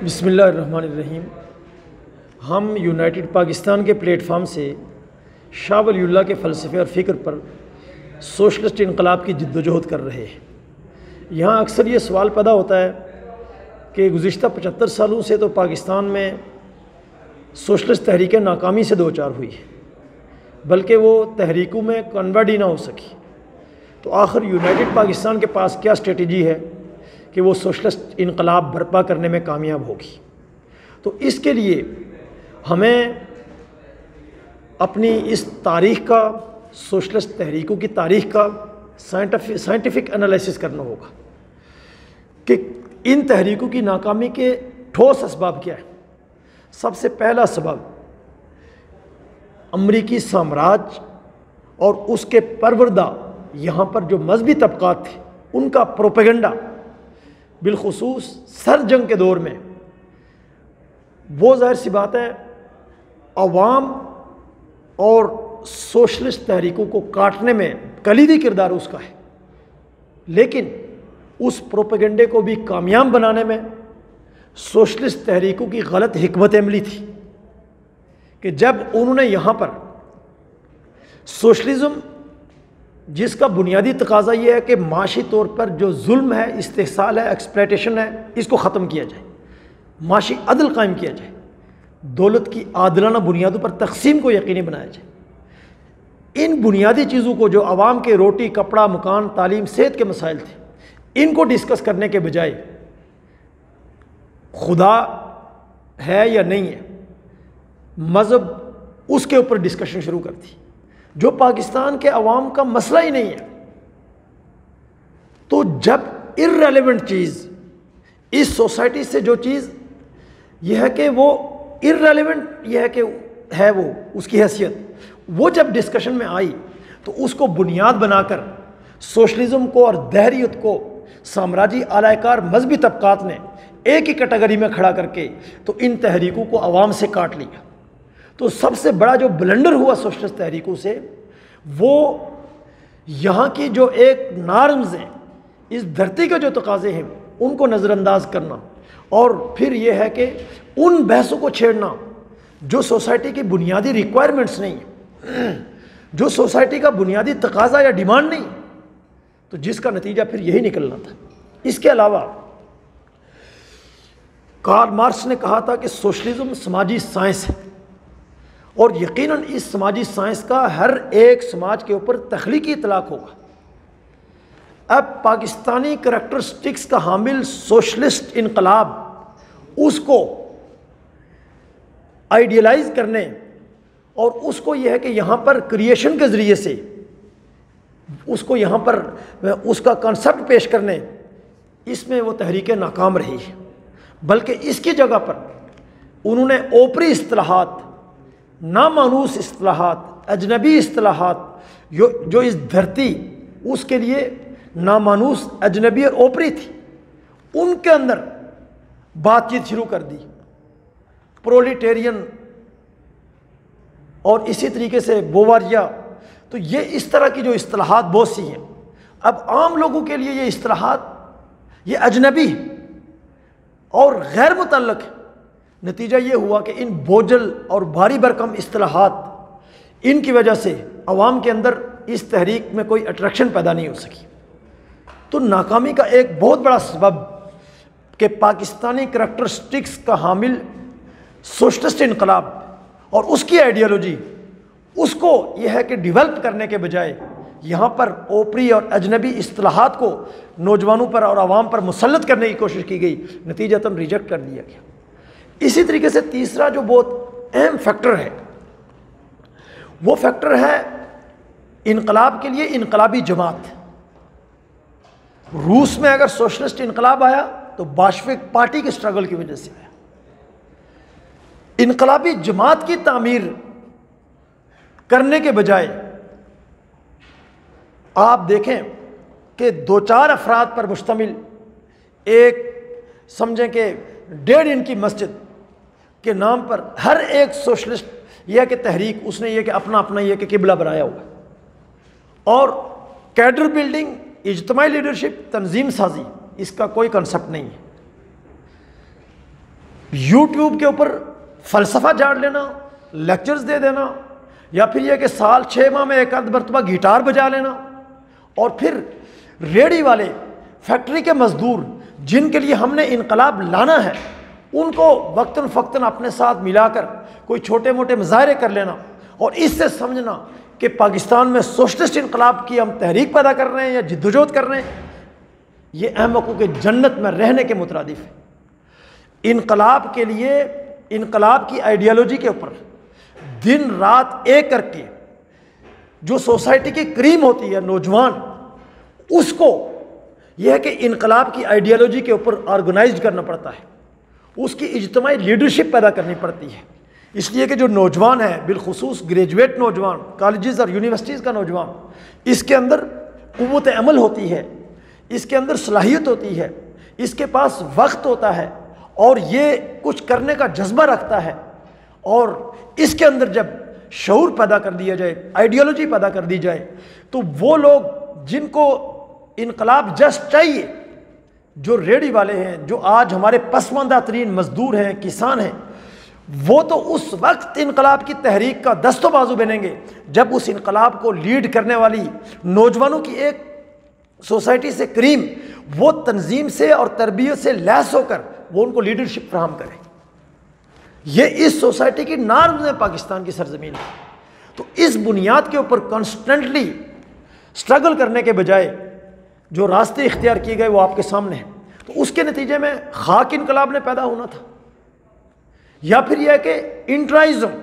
بسم اللہ الرحمن الرحیم۔ ہم یونائٹڈ پاکستان کے پلیٹ فارم سے شاہ ولی اللہ کے فلسفے اور فکر پر سوشلسٹ انقلاب کی جد و جہد کر رہے ہیں۔ یہاں اکثر یہ سوال پیدا ہوتا ہے کہ گزشتہ 75 سالوں سے تو پاکستان میں سوشلسٹ تحریکیں ناکامی سے دوچار ہوئی ہے، بلکہ وہ تحریکوں میں کنورٹ ہی نہ ہو سکی، تو آخر یونائٹڈ پاکستان کے پاس کیا اسٹریٹجی ہے کہ وہ سوشلسٹ انقلاب برپا کرنے میں کامیاب ہوگی؟ تو اس کے لیے ہمیں اپنی اس تاریخ کا، سوشلسٹ تحریکوں کی تاریخ کا سائنٹیفک انالیسس کرنا ہوگا کہ ان تحریکوں کی ناکامی کے ٹھوس اسباب کیا ہیں۔ سب سے پہلا سبب امریکی سامراج اور اس کے پروردہ یہاں پر جو مذہبی طبقات تھے ان کا پروپیگنڈا، بالخصوص سر جنگ کے دور میں وہ ظاہر سی بات ہے عوام اور سوشلسٹ تحریکوں کو کاٹنے میں کلیدی کردار اس کا ہے، لیکن اس پروپیگنڈے کو بھی کامیاب بنانے میں سوشلسٹ تحریکوں کی غلط حکمت عملی تھی کہ جب انہوں نے یہاں پر سوشلزم، جس کا بنیادی تقاضا یہ ہے کہ معاشی طور پر جو ظلم ہے، استحصال ہے، ایکسپلائٹیشن ہے، اس کو ختم کیا جائے، معاشی عدل قائم کیا جائے، دولت کی عادلانہ بنیادوں پر تقسیم کو یقینی بنایا جائے، ان بنیادی چیزوں کو جو عوام کے روٹی، کپڑا، مکان، تعلیم، صحت کے مسائل تھے، ان کو ڈسکس کرنے کے بجائے خدا ہے یا نہیں ہے، مذہب، اس کے اوپر ڈسکشن شروع کر دی، جو پاکستان کے عوام کا مسئلہ ہی نہیں ہے۔ تو جب ارریلیونٹ چیز اس سوسائٹی سے، جو چیز یہ ہے کہ وہ ارریلیونٹ، یہ ہے کہ ہے وہ اس کی حیثیت، وہ جب ڈسکشن میں آئی تو اس کو بنیاد بنا کر سوشلزم کو اور دہریت کو سامراجی اعلی کار مذہبی طبقات نے ایک ہی کیٹیگری میں کھڑا کر کے تو ان تحریکوں کو عوام سے کاٹ لیا۔ تو سب سے بڑا جو بلنڈر ہوا سوشلسٹ تحریکوں سے، وہ یہاں کی جو ایک نارمز ہیں، اس دھرتی کے جو تقاضے ہیں، ان کو نظر انداز کرنا، اور پھر یہ ہے کہ ان بحثوں کو چھیڑنا جو سوسائٹی کی بنیادی ریکوائرمنٹس نہیں ہیں، جو سوسائٹی کا بنیادی تقاضا یا ڈیمانڈ نہیں، تو جس کا نتیجہ پھر یہی نکلنا تھا۔ اس کے علاوہ کارل مارکس نے کہا تھا کہ سوشلزم سماجی سائنس ہے، اور یقیناً اس سماجی سائنس کا ہر ایک سماج کے اوپر تخلیقی اطلاق ہوگا۔ اب پاکستانی کریکٹرسٹکس کا حامل سوشلسٹ انقلاب اس کو آئیڈیلائز کرنے، اور اس کو یہ ہے کہ یہاں پر کریشن کے ذریعے سے اس کو یہاں پر اس کا کانسیپٹ پیش کرنے، اس میں وہ تحریکیں ناکام رہی ہیں، بلکہ اس کی جگہ پر انہوں نے اوپری اصطلاحات، نامانوس اصطلاحات، اجنبی اصطلاحات، جو اس دھرتی اس کے لیے نامانوس، اجنبی اور اوپری تھی، ان کے اندر بات چیت شروع کر دی، پرولیٹیرین اور اسی طریقے سے بوواریا۔ تو یہ اس طرح کی جو اصطلاحات بہت سی ہیں، اب عام لوگوں کے لیے یہ اصطلاحات یہ اجنبی اور غیر متعلق ہے۔ نتیجہ یہ ہوا کہ ان بوجھل اور بھاری بھرکم اصطلاحات، ان کی وجہ سے عوام کے اندر اس تحریک میں کوئی اٹریکشن پیدا نہیں ہو سکی۔ تو ناکامی کا ایک بہت بڑا سبب کہ پاکستانی کریکٹرسٹکس کا حامل سوشلسٹ انقلاب اور اس کی آئیڈیالوجی، اس کو یہ ہے کہ ڈیولپ کرنے کے بجائے یہاں پر اوپری اور اجنبی اصطلاحات کو نوجوانوں پر اور عوام پر مسلط کرنے کی کوشش کی گئی، نتیجتاً ریجیکٹ کر دیا گیا۔ اسی طریقے سے تیسرا جو بہت اہم فیکٹر ہے، وہ فیکٹر ہے انقلاب کے لیے انقلابی جماعت۔ روس میں اگر سوشلسٹ انقلاب آیا تو باشوک پارٹی کی سٹرگل کی وجہ سے آیا۔ انقلابی جماعت کی تعمیر کرنے کے بجائے آپ دیکھیں کہ دو چار افراد پر مشتمل ایک، سمجھیں کہ 1.5 انچ کی مسجد کے نام پر ہر ایک سوشلسٹ یہ کہ تحریک، اس نے یہ کہ اپنا یہ کہ قبلہ بنایا ہوا، اور کیڈر بلڈنگ، اجتماعی لیڈرشپ، تنظیم سازی، اس کا کوئی کنسپٹ نہیں ہے۔ یوٹیوب کے اوپر فلسفہ جاڑ لینا، لیکچرز دے دینا، یا پھر یہ کہ سال 6 ماہ میں ایک آدھ مرتبہ گٹار بجا لینا، اور پھر ریڑھی والے، فیکٹری کے مزدور جن کے لیے ہم نے انقلاب لانا ہے، ان کو وقتاً فوقتاً اپنے ساتھ ملا کر کوئی چھوٹے موٹے مظاہرے کر لینا، اور اس سے سمجھنا کہ پاکستان میں سوشلسٹ انقلاب کی ہم تحریک پیدا کر رہے ہیں یا جدوجہد کر رہے ہیں، یہ احمقوں کے جنت میں رہنے کے مترادف ہے۔ انقلاب کے لیے، انقلاب کی آئیڈیالوجی کے اوپر دن رات ایک کر کے جو سوسائٹی کی کریم ہوتی ہے نوجوان، اس کو یہ ہے کہ انقلاب کی آئیڈیالوجی کے اوپر آرگنائزڈ کرنا پڑتا ہے، اس کی اجتماعی لیڈرشپ پیدا کرنی پڑتی ہے۔ اس لیے کہ جو نوجوان ہے، بالخصوص گریجویٹ نوجوان، کالجز اور یونیورسٹیز کا نوجوان، اس کے اندر قوت عمل ہوتی ہے، اس کے اندر صلاحیت ہوتی ہے، اس کے پاس وقت ہوتا ہے، اور یہ کچھ کرنے کا جذبہ رکھتا ہے، اور اس کے اندر جب شعور پیدا کر دیا جائے، آئیڈیالوجی پیدا کر دی جائے، تو وہ لوگ جن کو انقلاب جسٹ چاہیے، جو ریڑھی والے ہیں، جو آج ہمارے پسماندہ ترین مزدور ہیں، کسان ہیں، وہ تو اس وقت انقلاب کی تحریک کا دست و بازو بنیں گے جب اس انقلاب کو لیڈ کرنے والی نوجوانوں کی ایک سوسائٹی سے کریم، وہ تنظیم سے اور تربیت سے لیس ہو کر وہ ان کو لیڈرشپ فراہم کرے۔ یہ اس سوسائٹی کی نارمز ہے، پاکستان کی سرزمین ہے۔ تو اس بنیاد کے اوپر کانسٹنٹلی سٹرگل کرنے کے بجائے جو راستے اختیار کیے گئے وہ آپ کے سامنے ہیں، تو اس کے نتیجے میں خاک انقلاب نے پیدا ہونا تھا، یا پھر یہ ہے کہ انٹرائزم،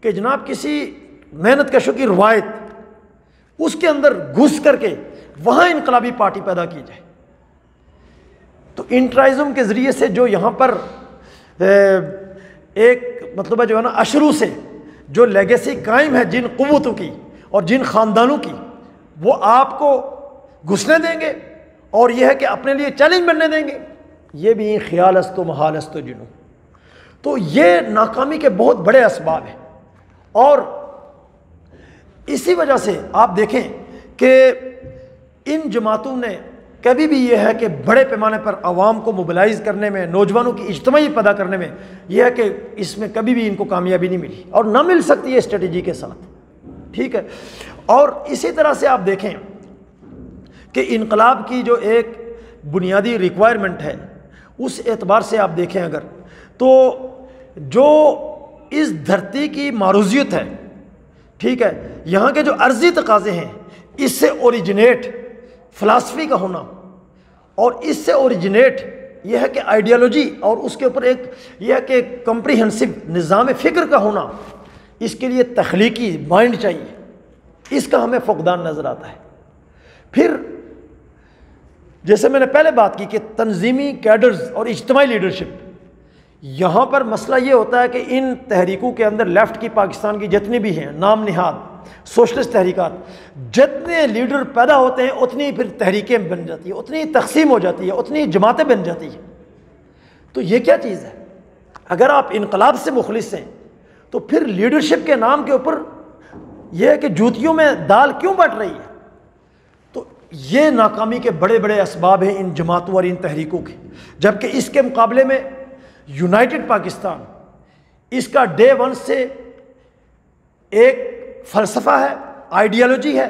کہ جناب کسی محنت کشوں کی روایت، اس کے اندر گھس کر کے وہاں انقلابی پارٹی پیدا کی جائے۔ تو انٹرائزم کے ذریعے سے جو یہاں پر ایک مطلب جو ہے نا اشرو سے جو لیگیسی قائم ہے جن قوتوں کی اور جن خاندانوں کی، وہ آپ کو گھسنے دیں گے اور یہ ہے کہ اپنے لیے چیلنج بننے دیں گے، یہ بھی خیال است و محال است و جنوں۔ تو یہ ناکامی کے بہت بڑے اسباب ہیں، اور اسی وجہ سے آپ دیکھیں کہ ان جماعتوں نے کبھی بھی یہ ہے کہ بڑے پیمانے پر عوام کو موبلائز کرنے میں، نوجوانوں کی اجتماعی پیدا کرنے میں، یہ ہے کہ اس میں کبھی بھی ان کو کامیابی نہیں ملی اور نہ مل سکتی ہے اسٹریٹجی کے ساتھ، ٹھیک ہے۔ اور اسی طرح سے آپ دیکھیں کہ انقلاب کی جو ایک بنیادی ریکوائرمنٹ ہے، اس اعتبار سے آپ دیکھیں اگر تو جو اس دھرتی کی معروضیت ہے، ٹھیک ہے، یہاں کے جو عرضی تقاضے ہیں، اس سے اوریجنیٹ فلاسفی کا ہونا، اور اس سے اوریجنیٹ یہ ہے کہ آئیڈیالوجی، اور اس کے اوپر ایک یہ ہے کہ کمپریہنسو نظام فکر کا ہونا، اس کے لیے تخلیقی مائنڈ چاہیے، اس کا ہمیں فقدان نظر آتا ہے۔ پھر جیسے میں نے پہلے بات کی کہ تنظیمی کیڈرز اور اجتماعی لیڈرشپ، یہاں پر مسئلہ یہ ہوتا ہے کہ ان تحریکوں کے اندر لیفٹ کی پاکستان کی جتنی بھی ہیں نام نہاد سوشلسٹ تحریکات، جتنے لیڈر پیدا ہوتے ہیں اتنی پھر تحریکیں بن جاتی ہیں، اتنی تقسیم ہو جاتی ہے، اتنی جماعتیں بن جاتی ہیں۔ تو یہ کیا چیز ہے؟ اگر آپ انقلاب سے مخلص ہیں تو پھر لیڈرشپ کے نام کے اوپر یہ ہے کہ جوتیوں میں دال کیوں بٹ رہی ہے؟ تو یہ ناکامی کے بڑے بڑے اسباب ہیں ان جماعتوں اور ان تحریکوں کے، جبکہ اس کے مقابلے میں یونائٹڈ پاکستان، اس کا ڈے ون سے ایک فلسفہ ہے، آئیڈیالوجی ہے،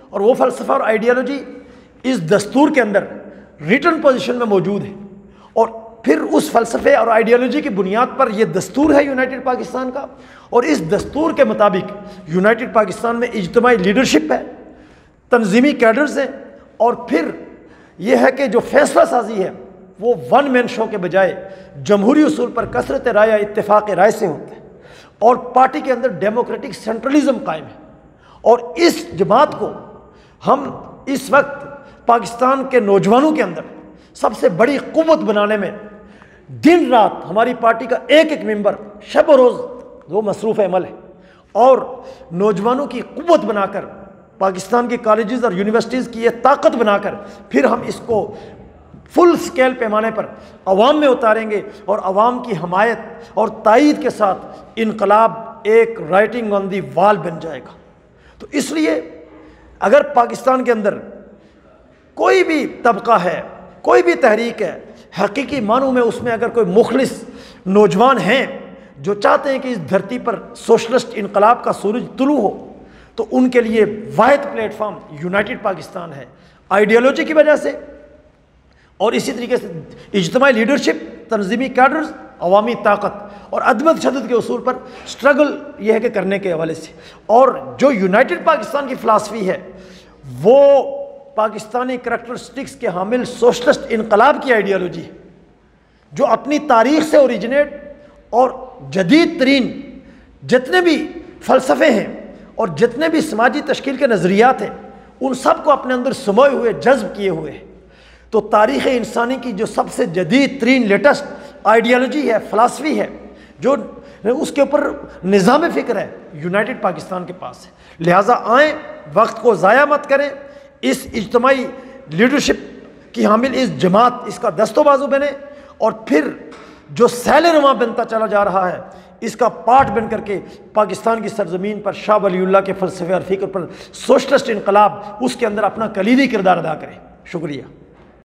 اور وہ فلسفہ اور آئیڈیالوجی اس دستور کے اندر ریٹن پوزیشن میں موجود ہے، اور پھر اس فلسفے اور آئیڈیالوجی کی بنیاد پر یہ دستور ہے یونائٹڈ پاکستان کا، اور اس دستور کے مطابق یونائٹڈ پاکستان میں اجتماعی لیڈرشپ ہے، تنظیمی کیڈرز ہیں، اور پھر یہ ہے کہ جو فیصلہ سازی ہے وہ ون مین شو کے بجائے جمہوری اصول پر کثرت رائے یا اتفاق رائے سے ہوتا ہے، اور پارٹی کے اندر ڈیموکریٹک سینٹرلزم قائم ہے۔ اور اس جماعت کو ہم اس وقت پاکستان کے نوجوانوں کے اندر سب سے بڑی قوت بنانے میں دن رات ہماری پارٹی کا ایک ایک ممبر شب و روز وہ مصروف عمل ہے، اور نوجوانوں کی قوت بنا کر پاکستان کی کالجز اور یونیورسٹیز کی یہ طاقت بنا کر پھر ہم اس کو فل سکیل پیمانے پر عوام میں اتاریں گے، اور عوام کی حمایت اور تائید کے ساتھ انقلاب ایک رائٹنگ آن دی وال بن جائے گا۔ تو اس لیے اگر پاکستان کے اندر کوئی بھی طبقہ ہے، کوئی بھی تحریک ہے، حقیقی معنوں میں اس میں اگر کوئی مخلص نوجوان ہیں جو چاہتے ہیں کہ اس دھرتی پر سوشلسٹ انقلاب کا سورج طلوع ہو، تو ان کے لیے واحد پلیٹ فارم یونائٹڈ پاکستان ہے، آئیڈیالوجی کی وجہ سے اور اسی طریقے سے اجتماعی لیڈرشپ، تنظیمی کیڈرز، عوامی طاقت اور عدم تشدد کے اصول پر سٹرگل یہ ہے کہ کرنے کے حوالے سے۔ اور جو یونائٹڈ پاکستان کی فلاسفی ہے وہ پاکستانی کریکٹرسٹکس کے حامل سوشلسٹ انقلاب کی آئیڈیالوجی ہے، جو اپنی تاریخ سے اوریجنیٹ اور جدید ترین جتنے بھی فلسفے ہیں اور جتنے بھی سماجی تشکیل کے نظریات ہیں ان سب کو اپنے اندر سموئے ہوئے، جذب کیے ہوئے ہیں۔ تو تاریخ انسانی کی جو سب سے جدید ترین لیٹسٹ آئیڈیالوجی ہے، فلاسفی ہے، جو اس کے اوپر نظام فکر ہے، یونائٹڈ پاکستان کے پاس ہے۔ لہٰذا آئیں، وقت کو ضائع مت کریں، اس اجتماعی لیڈرشپ کی حامل اس جماعت، اس کا دست و بازو بنیں، اور پھر جو سیل رواں بنتا چلا جا رہا ہے اس کا پارٹ بن کر کے پاکستان کی سرزمین پر شاہ ولی اللہ کے فلسفے اور فکر پر سوشلسٹ انقلاب اس کے اندر اپنا کلیدی کردار ادا کریں۔ شکریہ۔